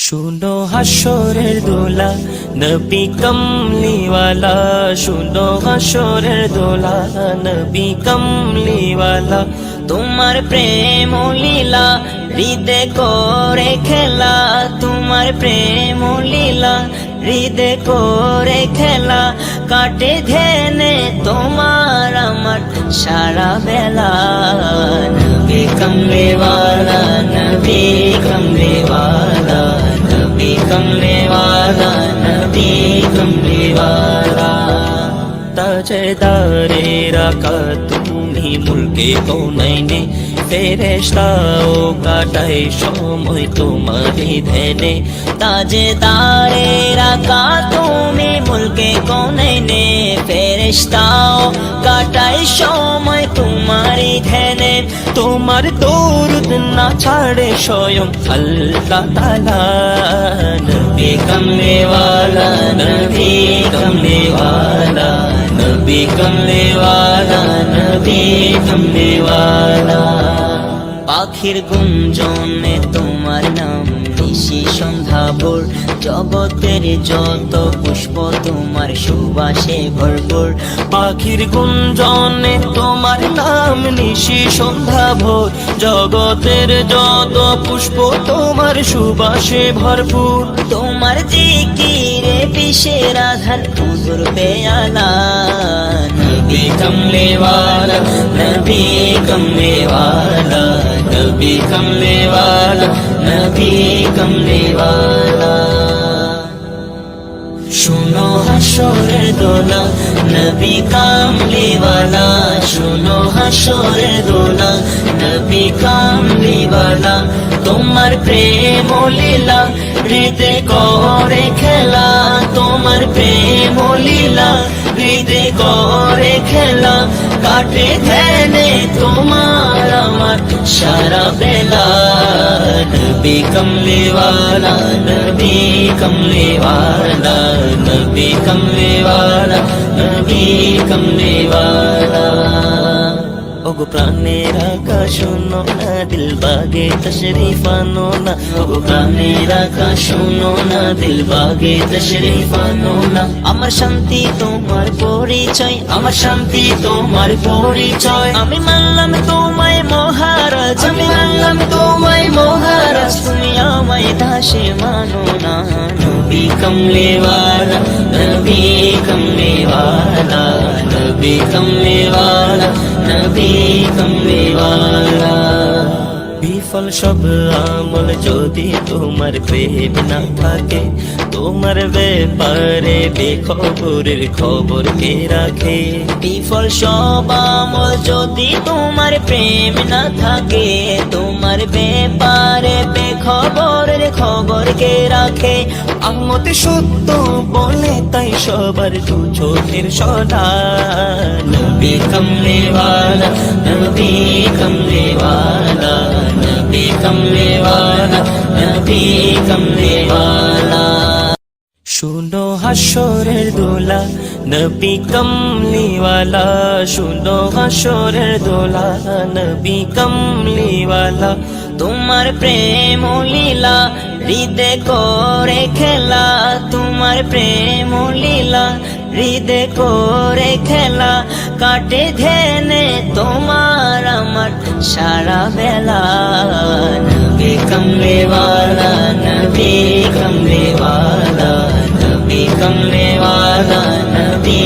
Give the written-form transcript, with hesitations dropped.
শুনো হাসরের দোলা নবী কমলিওয়ালা, শুনো হাসরের দোলা নবী কমলিওয়ালা। তোমার প্রেম লীলা হৃদে করে খেলা, তোমার প্রেম লীলা হৃদে করে খেলা। কাটে ধ্যানে তোমার আমার সারা বেলা। নবী কমলিওয়ালা, নবী কমলিওয়ালা, নবী কমলিওয়ালা, নবী কমলিওয়ালা। তাজদারে রাখা তুমি মুলকে কৌনাইনে, ফেরেশতাও কাটায় সময় তোমারই ধ্যানে। তাজদারে রাখা তুমি মুলকে কৌনাইনে, ফেরেশতাও কাটায় সময় তোমারই ধ্যানে। তোমার দরুদ না ছাড়ে স্বয়ং আল্লাহ তাআলা। নবী কমলিওয়ালা, নবী কমলিওয়ালা, নবী কমলিওয়ালা, নবী কমলিওয়ালা। পাখির গুঞ্জনে তোমার নাম নিশি সন্ধ্যা ভোর, জগতের যত পুষ্প তোমার সুবাসে ভরপুর। পাখির গুঞ্জনে তোমার নাম নিশি সন্ধ্যা ভোর, জগতের যত পুষ্প তোমার সুবাসে ভরপুর। তোমার জিকিরে বিষের আধার হুজুর পেয়ালা। নবী কমলিওয়ালা, নবী কমলিওয়ালা, নবী কমলিওয়ালা, নবী কমলিওয়ালা। শুনো হাসরের দোলা নবী কমলিওয়ালা, শুনো হাসরের দোলা নবী কমলিওয়ালা। তোমার প্রেম লীলা হৃদে করে খেলা, তোমার প্রেম লীলা হৃদে করে খেলা। কাটে ধ্যানে তোমার আমার সারা বেলা। নবী কমলিওয়ালা, নবী কমলিওয়ালা, নবী কমলিওয়ালা, নবী কমলিওয়ালা। ওগো প্রাণের আকাশ শোনো না, দিল বাগে তশরিফ আনো না। ওগো প্রাণের আকাশ শোনো না, দিল বাগে তশরিফ আনো না। আমার শান্তি তোমার পরিচয়, আমার শান্তি তোমার পরিচয়। আমি মানলাম তোমায় মহারাজ, আমি মানলাম তোমায় মহারাজ। তুমি আমায় দাসে মানো না। নবী কমলিওয়ালা, নবী কমলিওয়ালা, নবী কমলিওয়ালা, নবী কমলিওয়ালা। বিফল সব আমল যদি তোমার প্রেম না থাকে, তোমার ব্যাপারে বেখবরের খবর কে রাখে। বিফল সব আমল যদি তোমার প্রেম না থাকে, তোমার ব্যাপারে বেখবরের খবর কে রাখে। আমতে সত্য বলে তাই সবার দু চোখের সদা। নবী কমলিওয়ালা, নবী কমলিওয়ালা, নবী কমলিওয়ালা, নবী কমলিওয়ালা। শুনো হাসরের দোলা নবী কমলিওয়ালা, শুনো হাসরের দোলা নবী কমলিওয়ালা। তোমার প্রেম লীলা হৃদে করে খেলা, তোমার প্রেম লীলা হৃদে করে খেলা। কাটে ধ্যানে তোমার আমার সারা বেলা। নবী কমলিওয়ালা, নবী কমলিওয়ালা, নবী কমলিওয়ালা, নবী